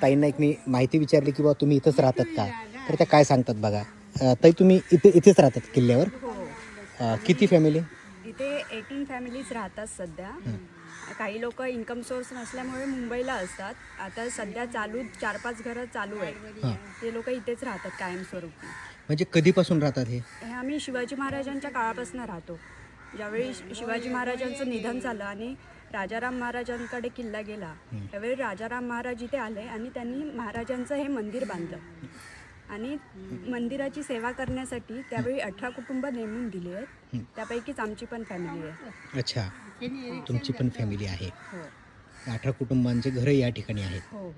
ताईंना एक मी माहिती विचारली की बाबा तुम्ही इथंच राहतात का, तर त्या काय सांगतात बघा. ताई तुम्ही इथेच राहतात किल्ल्यावर? किती फॅमिली? इथे 18 फॅमिलीज राहतात सध्या. काही लोक इन्कम सोर्स नसल्यामुळे मुंबईला असतात. आता सध्या चालू 4-5 घरं चालू आहेत. ते लोक इथेच राहतात कायमस्वरूपी. म्हणजे कधीपासून राहतात हे? आम्ही शिवाजी महाराजांच्या काळापासून राहतो. ज्यावेळी शिवाजी महाराजांचं निधन झालं आणि राजाराम महाराजांकडे किल्ला गेला, त्यावेळी राजाराम महाराज इथे आले आणि त्यांनी महाराजांचं हे मंदिर बांधलं. आणि मंदिराची सेवा करण्यासाठी त्यावेळी 18 कुटुंब नेमून दिली आहेत. त्यापैकीच आमची पण फॅमिली आहे. अच्छा, तुमची पण फॅमिली आहे. हो 18 कुटुंबांचे घरं या ठिकाणी आहेत. हो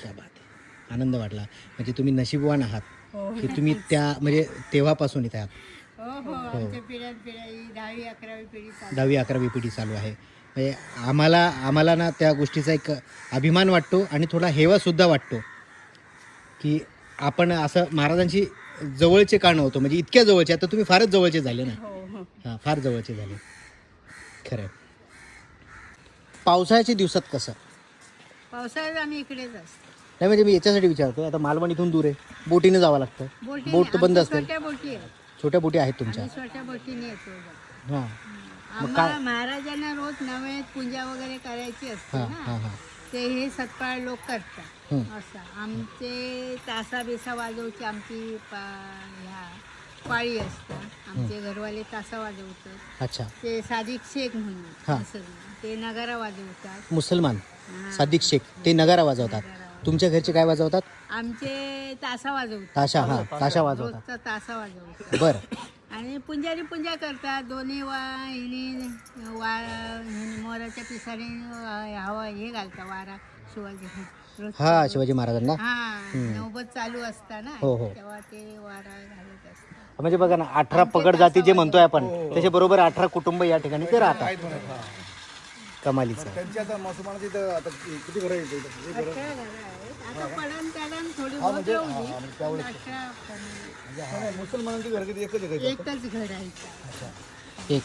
क्या बात आहे. आनंद वाटला. म्हणजे तुम्ही नशीबवान आहात हो की तुम्ही त्या म्हणजे तेव्हापासून इथे आहात. हो आमच्या पिढ्यान पिढी 10वी-11वी पिढी चालू. 10वी-11वी पिढी चालू आहे. म्हणजे आम्हाला ना त्या गोष्टीचा एक अभिमान वाटतो आणि थोडा हेवासुद्धा वाटतो की आपण असं महाराजांशी जवळचे का नव्हतो, म्हणजे इतक्या जवळचे. आता तुम्ही फारच जवळचे झाले ना. हो हां, फार जवळचे झाले खरं. पावसाळ्याच्या दिवसात कसं? पावसाळ्यात आम्ही इकडेच असतो. नाही म्हणजे मी याच्यासाठी विचारतो, आता मालवण इथून दूर आहे, बोटीने जावं लागतं. बोट तर बंद असते. छोट्या बोटी आहेत. छोट्या बोटी आहेत तुमच्या? आम्ही छोट्या बोटीने येतो. हां आम्हाला महाराजांना रोज नवे पूजा वगैरे करायची असते हां ना, हां हां ते हे सत्पाळ लोक करतात. असं आमचे तासा बेसा वाजवची आमची ह्या पाळी असतात. आमचे घरवाले तासा वाजवतात. अच्छा. ते सादिक शेख म्हणून हां. मुसलमान, ते नगारा वाजवतात. मुसलमान हां. सादिक शेख ते नगारा वाजवतात. तुमच्या घरचे काय वाजवतात? आमचे तासा वाजवतात. ताशा. हां, ताशा वाजवतात. रोजचा तासा वाजवतात. बरं. आणि पुंजारी पूजा करतात. दोन्ही मोराच्या पिसाने हवा हे घालतात वारा शिवाजी. हां, शिवाजी महाराजांना. हा नौबत चालू असता ना, हो, हो. तेव्हा ते वारा घालत असतात. म्हणजे बघा ना, 18 पगड जाती जे म्हणतोय आपण, त्याच्या बरोबर 18 कुटुंब या ठिकाणी ते राहतात. कमालीचं. त्यांची आता मुसलमानाची इथं आता किती घरं आहेत इथं? 18 घरं आहेत. आता पडण थोडी बहुत ठेवली. 18 नाही, मुसलमानांची घरं किती? एकच आहे का? एकच घर आहे इथं. एक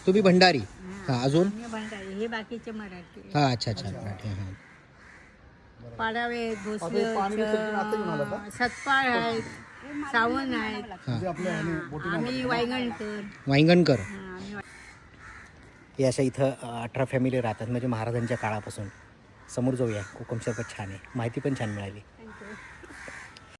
तुम्ही भंडारी. हां, अजून? आम्ही भंडारी, हे बाकीचे मराठी. हां, अच्छा अच्छा, मराठी. हां. पाडावे, भोसले, पाणी विसर्जन आता घेऊन आला का? सतपाळ आहेत, सावण आहेत. म्हणजे आपल्या आम्ही वायगणकर. वांगणकर. आम्ही हे अशा इथं 18 फॅमिली राहतात, म्हणजे महाराजांच्या काळापासून. समोर जाऊया, कोकम सरपत छान आहे, माहिती पण छान मिळाली.